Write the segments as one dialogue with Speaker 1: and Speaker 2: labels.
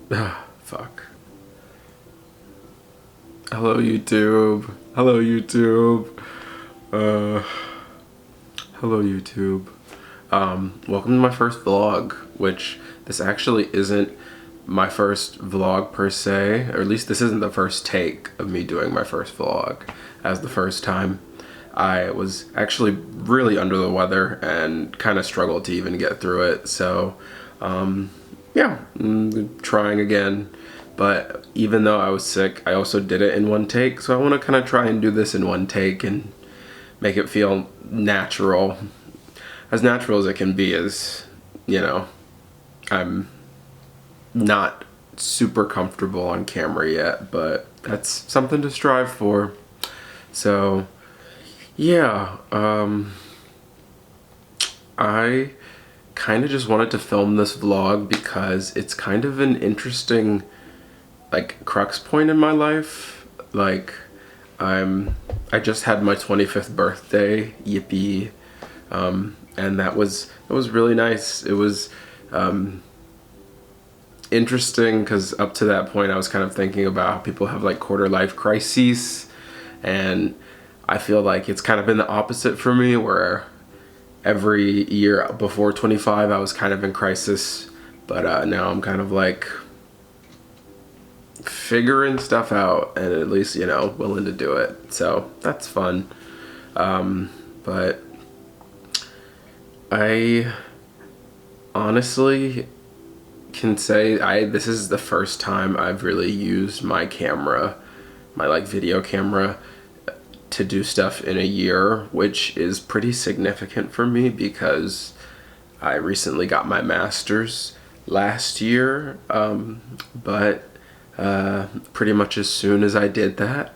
Speaker 1: Fuck. Hello YouTube. Hello YouTube. Uh, hello YouTube. Welcome to my first vlog, which this actually isn't my first vlog per se, or at least this isn't the first take of me doing my first vlog. As the first time, I was actually really under the weather and kind of struggled to even get through it. So, yeah, trying again. But even though I was sick, I also did it in one take. So I want to kind of try and do this in one take and make it feel natural. As natural as it can be, as, you know, I'm not super comfortable on camera yet, but that's something to strive for. So, yeah, I kind of just wanted to film this vlog because it's kind of an interesting, like, crux point in my life. Like, I just had my 25th birthday, yippee, and that was really nice. It was interesting because up to that point I was kind of thinking about how people have like quarter life crises, and I feel like it's kind of been the opposite for me, where every year before 25 I was kind of in crisis, but now I'm kind of like figuring stuff out and at least, you know, willing to do it. So that's fun. But I honestly can say this is the first time I've really used my camera, my like video camera, to do stuff in a year, which is pretty significant for me because I recently got my master's last year, but pretty much as soon as I did that,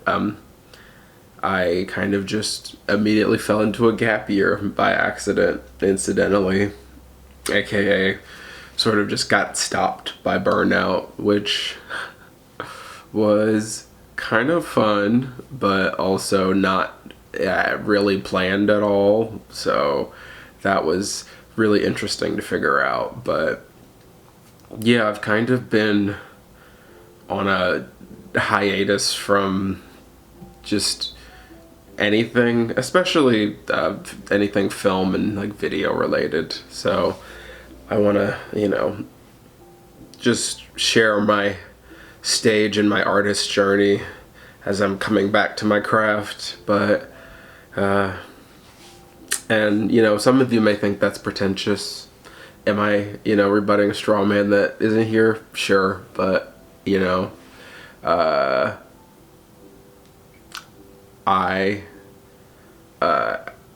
Speaker 1: I kind of just immediately fell into a gap year by accident, incidentally, aka sort of just got stopped by burnout, which was kind of fun, but also not really planned at all. So that was really interesting to figure out. But yeah, I've kind of been on a hiatus from just anything, especially anything film and like video related. So I want to, you know, just share my stage and my artist journey as I'm coming back to my craft. But and you know, some of you may think that's pretentious. Am I, you know, rebutting a straw man that isn't here? Sure, but you know, I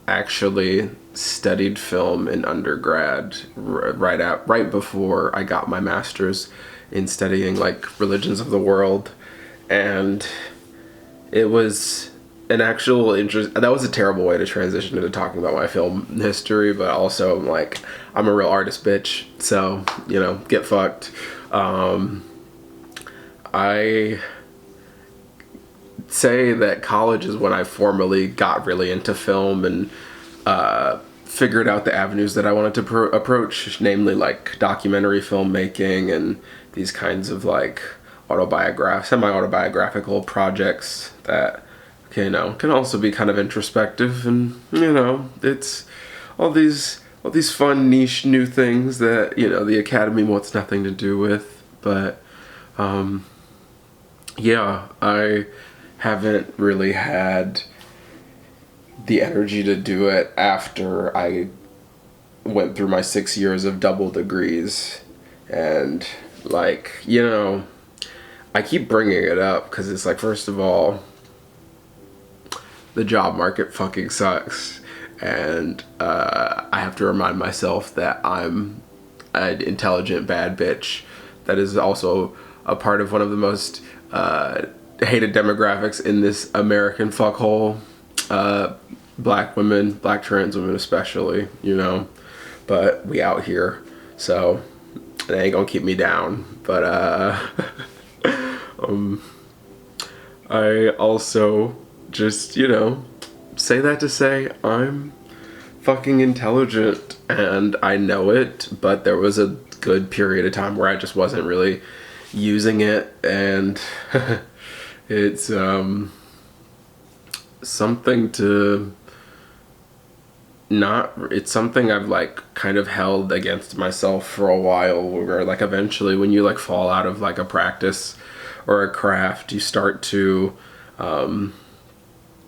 Speaker 1: actually studied film in undergrad right before I got my master's in studying like religions of the world, and it was an actual interest. That was a terrible way to transition into talking about my film history, but also like I'm a real artist bitch, so you know, get fucked. I say that college is when I formally got really into film and figured out the avenues that I wanted to approach, namely like documentary filmmaking and these kinds of like semi-autobiographical projects that, you know, can also be kind of introspective, and you know, it's all these fun niche new things that, you know, the Academy wants nothing to do with. But yeah, I haven't really had the energy to do it after I went through my 6 years of double degrees. And like, you know, I keep bringing it up because it's like, first of all, the job market fucking sucks, and I have to remind myself that I'm an intelligent bad bitch that is also a part of one of the most hated demographics in this American fuckhole. Black women, black trans women especially, you know, but we out here, so they ain't gonna keep me down. But I also just, you know, say that to say I'm fucking intelligent and I know it, but there was a good period of time where I just wasn't really using it, and it's something to not, it's something I've like kind of held against myself for a while, where like eventually when you like fall out of like a practice or a craft, you start to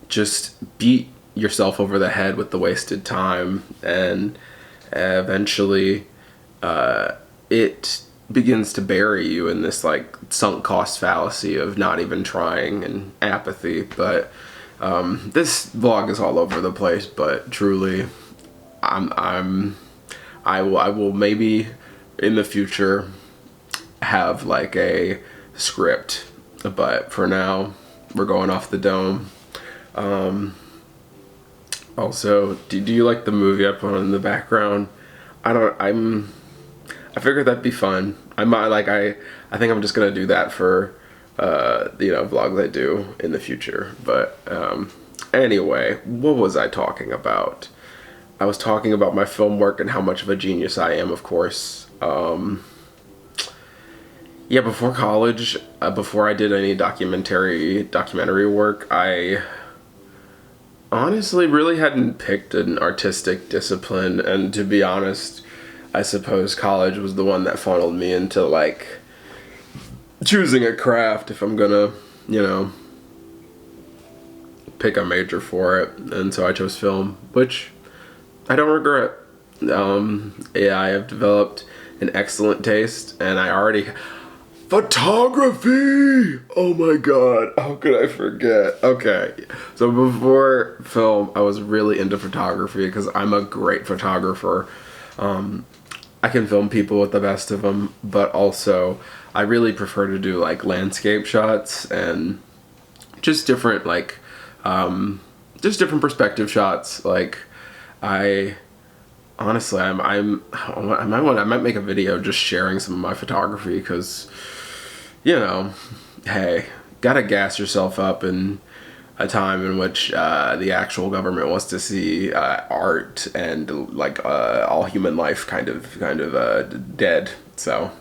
Speaker 1: just beat yourself over the head with the wasted time, and eventually it begins to bury you in this like sunk cost fallacy of not even trying and apathy. But this vlog is all over the place, but truly I will maybe in the future have like a script, but for now we're going off the dome. Also, do you like the movie I put on in the background? I figured that'd be fun. I think I'm just gonna do that for vlogs I do in the future. But anyway, what was I talking about? I was talking about my film work and how much of a genius I am, of course. Yeah, before college, before I did any documentary work, I honestly really hadn't picked an artistic discipline, and to be honest, I suppose college was the one that funneled me into like choosing a craft if I'm gonna, pick a major for it. And so I chose film, which I don't regret. Yeah, I have developed an excellent taste, and I already photography. Oh my god, how could I forget? Okay, so before film, I was really into photography because I'm a great photographer. I can film people with the best of them, but also I really prefer to do like landscape shots and just different like just different perspective shots. Like I honestly I might make a video just sharing some of my photography, because hey, gotta gas yourself up in a time in which the actual government wants to see art and like all human life kind of dead. So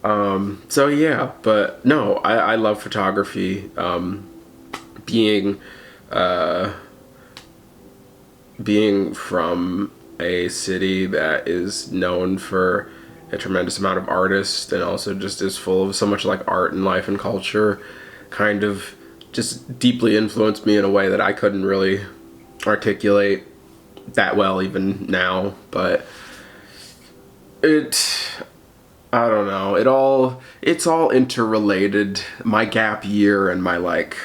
Speaker 1: um, so yeah, but no, I love photography. Being being from a city that is known for a tremendous amount of artists, and also just is full of so much like art and life and culture, kind of just deeply influenced me in a way that I couldn't really articulate that well even now. But I don't know, it's all interrelated. My gap year and my like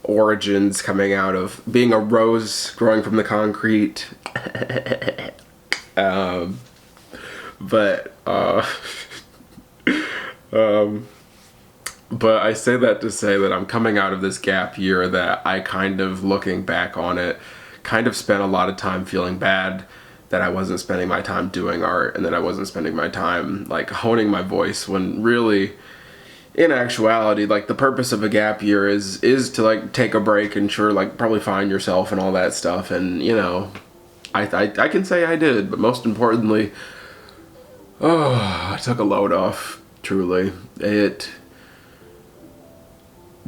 Speaker 1: origins coming out of being a rose growing from the concrete. But but I say that to say that I'm coming out of this gap year that I kind of, looking back on it, kind of spent a lot of time feeling bad that I wasn't spending my time doing art, and that I wasn't spending my time like honing my voice, when really in actuality, like, the purpose of a gap year is to like take a break and sure, like, probably find yourself and all that stuff. And I can say I did, but most importantly, I took a load off. Truly,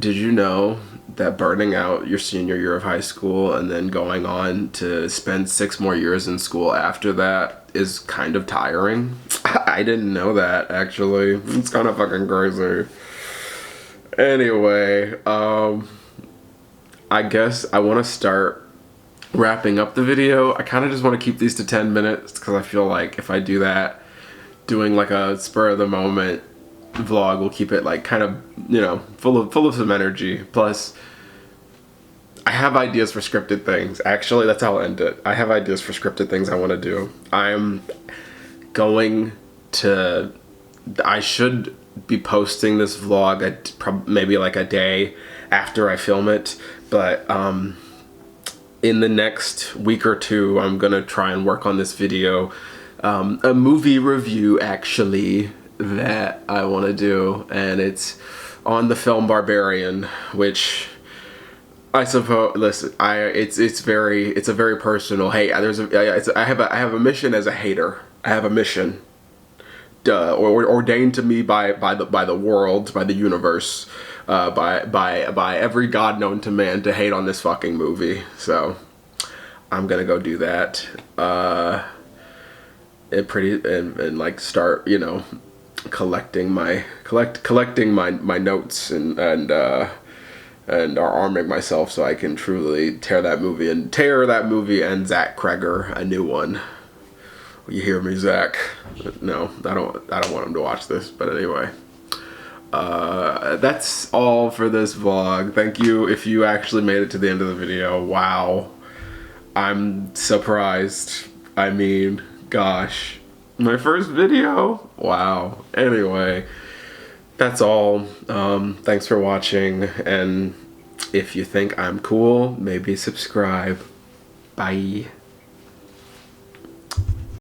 Speaker 1: did you know that burning out your senior year of high school and then going on to spend 6 more years in school after that is kind of tiring? I didn't know that, actually. It's kind of fucking crazy. Anyway, I guess I want to start wrapping up the video. I kind of just want to keep these to 10 minutes because I feel like if I do that, doing like a spur of the moment vlog will keep it like kind of, full of some energy. Plus, I have ideas for scripted things. Actually, that's how I'll end it. I have ideas for scripted things I want to do. I should be posting this vlog maybe like a day after I film it, but in the next week or two, I'm gonna try and work on this video, a movie review actually, that I want to do, and it's on the film Barbarian, which I suppose. Listen, it's a very personal hate. I have a mission as a hater. I have a mission, or ordained to me by the world, by the universe, by every god known to man to hate on this fucking movie. So I'm gonna go do that. And like start, you know, collecting my notes and are arming myself so I can truly tear that movie and Zach Kreger a new one. You hear me, Zach? No, I don't want him to watch this. But anyway, that's all for this vlog. Thank you if you actually made it to the end of the video. Wow, I'm surprised. I mean, gosh, my first video. Wow. Anyway, that's all. Thanks for watching, and if you think I'm cool, maybe subscribe. Bye.